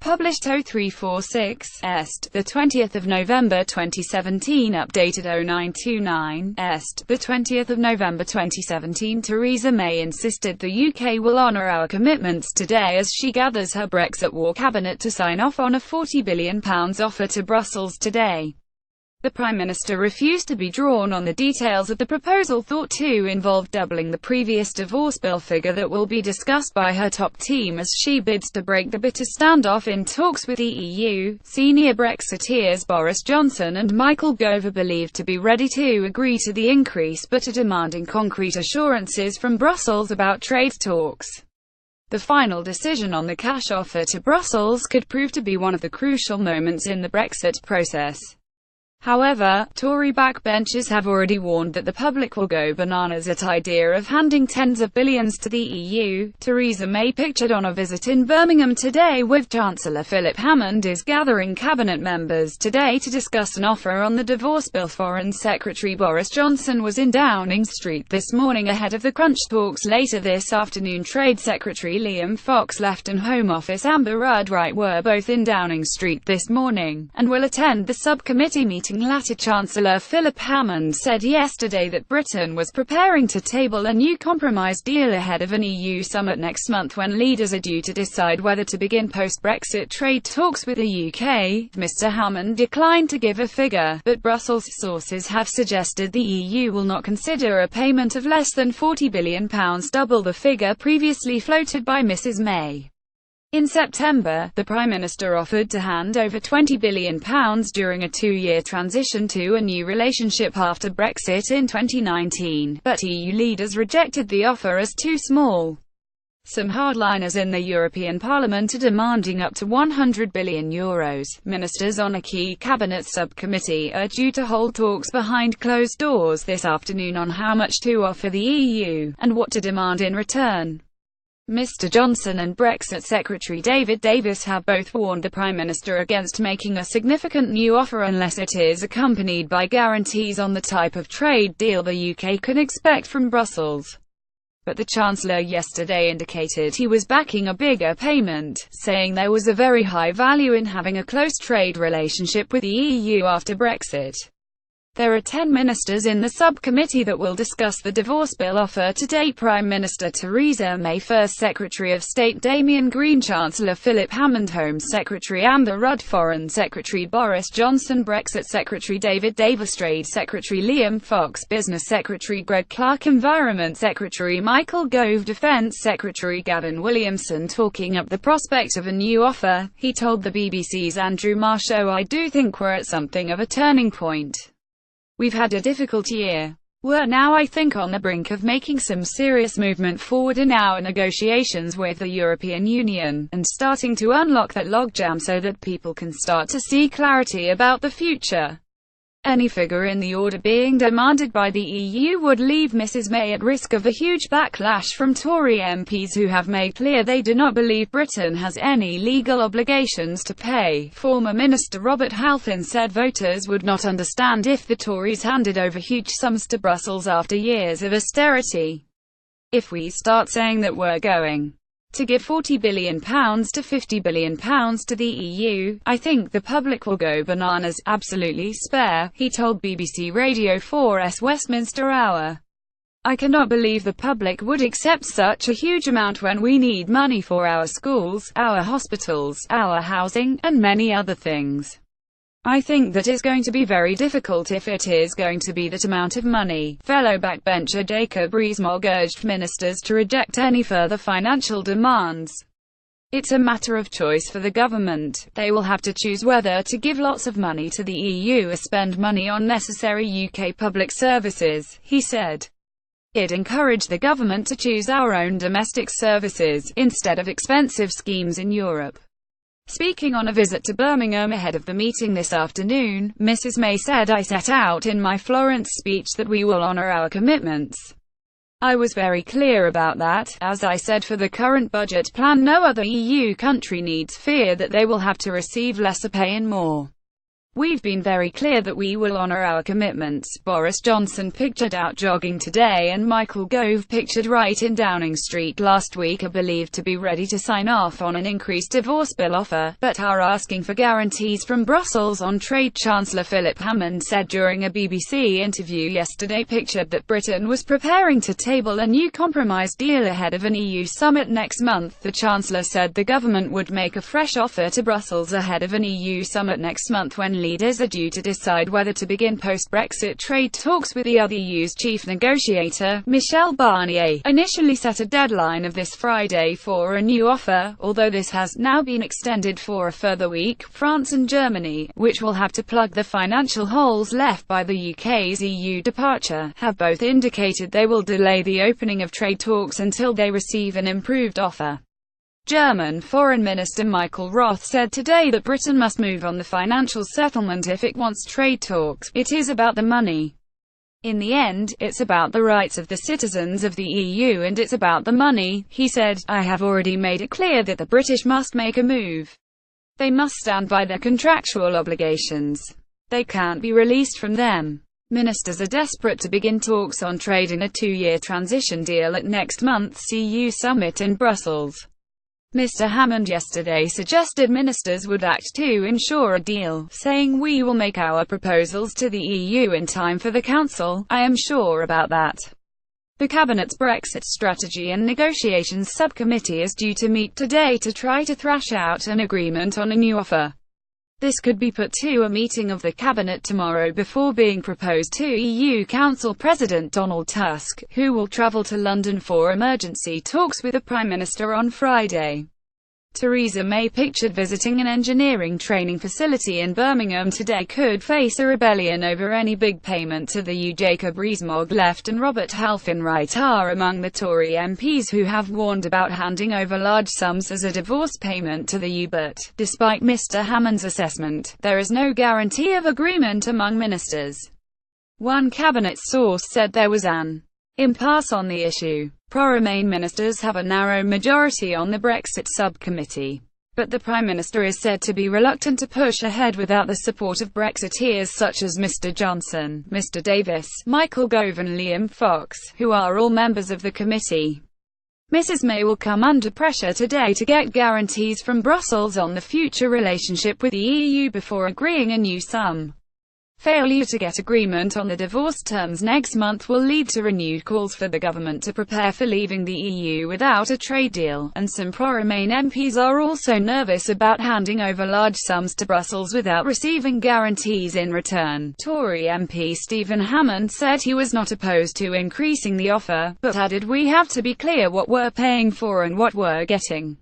Published 0346 Est, the 20th of November 2017. Updated 0929 Est, the 20th of November 2017. Theresa May insisted the UK will honour our commitments today as she gathers her Brexit war cabinet to sign off on a £40 billion offer to Brussels today. The Prime Minister refused to be drawn on the details of the proposal, thought to involve doubling the previous divorce bill figure that will be discussed by her top team as she bids to break the bitter standoff in talks with the EU. Senior Brexiteers Boris Johnson and Michael Gove are believed to be ready to agree to the increase, but are demanding concrete assurances from Brussels about trade talks. The final decision on the cash offer to Brussels could prove to be one of the crucial moments in the Brexit process. However, Tory backbenchers have already warned that the public will go bananas at idea of handing tens of billions to the EU. Theresa May, pictured on a visit in Birmingham today with Chancellor Philip Hammond, is gathering cabinet members today to discuss an offer on the divorce bill. Foreign Secretary Boris Johnson was in Downing Street this morning ahead of the crunch talks later this afternoon. Trade Secretary Liam Fox left and Home Office Amber Rudd Wright were both in Downing Street this morning, and will attend the subcommittee meeting. Latter Chancellor Philip Hammond said yesterday that Britain was preparing to table a new compromise deal ahead of an EU summit next month when leaders are due to decide whether to begin post-Brexit trade talks with the UK. Mr. Hammond declined to give a figure, but Brussels sources have suggested the EU will not consider a payment of less than £40 billion, double the figure previously floated by Mrs. May. In September, the Prime Minister offered to hand over £20 billion during a two-year transition to a new relationship after Brexit in 2019, but EU leaders rejected the offer as too small. Some hardliners in the European Parliament are demanding up to €100 billion. Ministers on a key cabinet subcommittee are due to hold talks behind closed doors this afternoon on how much to offer the EU, and what to demand in return. Mr. Johnson and Brexit Secretary David Davis have both warned the Prime Minister against making a significant new offer unless it is accompanied by guarantees on the type of trade deal the UK can expect from Brussels. But the Chancellor yesterday indicated he was backing a bigger payment, saying there was a very high value in having a close trade relationship with the EU after Brexit. There are 10 ministers in the subcommittee that will discuss the divorce bill offer today. Prime Minister Theresa May, First Secretary of State Damien Green, Chancellor Philip Hammond, Home Secretary Amber Rudd, Foreign Secretary Boris Johnson, Brexit Secretary David Davis, Trade Secretary Liam Fox, Business Secretary Greg Clark, Environment Secretary Michael Gove, Defence Secretary Gavin Williamson. Talking up the prospect of a new offer, he told the BBC's Andrew Marr show, "I do think we're at something of a turning point. We've had a difficult year. We're now, I think, on the brink of making some serious movement forward in our negotiations with the European Union, and starting to unlock that logjam so that people can start to see clarity about the future. Any figure in the order being demanded by the EU would leave Mrs. May at risk of a huge backlash from Tory MPs who have made clear they do not believe Britain has any legal obligations to pay." Former Minister Robert Halfin said voters would not understand if the Tories handed over huge sums to Brussels after years of austerity. "If we start saying that we're going to give £40 billion to £50 billion to the EU, I think the public will go bananas, absolutely spare," he told BBC Radio 4's Westminster Hour. "I cannot believe the public would accept such a huge amount when we need money for our schools, our hospitals, our housing, and many other things. I think that is going to be very difficult if it is going to be that amount of money." Fellow backbencher Jacob Rees-Mogg urged ministers to reject any further financial demands. "It's a matter of choice for the government. They will have to choose whether to give lots of money to the EU or spend money on necessary UK public services," he said. "It encouraged the government to choose our own domestic services, instead of expensive schemes in Europe." Speaking on a visit to Birmingham ahead of the meeting this afternoon, Mrs. May said, "I set out in my Florence speech that we will honour our commitments. I was very clear about that. As I said, for the current budget plan, no other EU country needs fear that they will have to receive lesser pay and more "We've been very clear that we will honour our commitments." Boris Johnson pictured out jogging today, and Michael Gove, pictured right in Downing Street last week, are believed to be ready to sign off on an increased divorce bill offer, but are asking for guarantees from Brussels on trade. Chancellor Philip Hammond said during a BBC interview yesterday pictured that Britain was preparing to table a new compromise deal ahead of an EU summit next month. The Chancellor said the government would make a fresh offer to Brussels ahead of an EU summit next month, when leaders are due to decide whether to begin post-Brexit trade talks with the other EU's chief negotiator, Michel Barnier. Initially set a deadline of this Friday for a new offer, although this has now been extended for a further week. France and Germany, which will have to plug the financial holes left by the UK's EU departure, have both indicated they will delay the opening of trade talks until they receive an improved offer. German Foreign Minister Michael Roth said today that Britain must move on the financial settlement if it wants trade talks. "It is about the money. In the end, it's about the rights of the citizens of the EU and it's about the money," he said. "I have already made it clear that the British must make a move. They must stand by their contractual obligations. They can't be released from them." Ministers are desperate to begin talks on trade in a two-year transition deal at next month's EU summit in Brussels. Mr. Hammond yesterday suggested ministers would act to ensure a deal, saying, "We will make our proposals to the EU in time for the Council, I am sure about that." The Cabinet's Brexit Strategy and Negotiations Subcommittee is due to meet today to try to thrash out an agreement on a new offer. This could be put to a meeting of the Cabinet tomorrow before being proposed to EU Council President Donald Tusk, who will travel to London for emergency talks with the Prime Minister on Friday. Theresa May, pictured visiting an engineering training facility in Birmingham today, could face a rebellion over any big payment to the EU. Jacob Rees-Mogg left and Robert Halfenright are among the Tory MPs who have warned about handing over large sums as a divorce payment to the EU, but, despite Mr. Hammond's assessment, there is no guarantee of agreement among ministers. One cabinet source said there was an impasse on the issue. Pro-Remain ministers have a narrow majority on the Brexit subcommittee, but the Prime Minister is said to be reluctant to push ahead without the support of Brexiteers such as Mr. Johnson, Mr. Davis, Michael Gove and Liam Fox, who are all members of the committee. Mrs. May will come under pressure today to get guarantees from Brussels on the future relationship with the EU before agreeing a new sum. Failure to get agreement on the divorce terms next month will lead to renewed calls for the government to prepare for leaving the EU without a trade deal, and some pro-Remain MPs are also nervous about handing over large sums to Brussels without receiving guarantees in return. Tory MP Stephen Hammond said he was not opposed to increasing the offer, but added, "We have to be clear what we're paying for and what we're getting."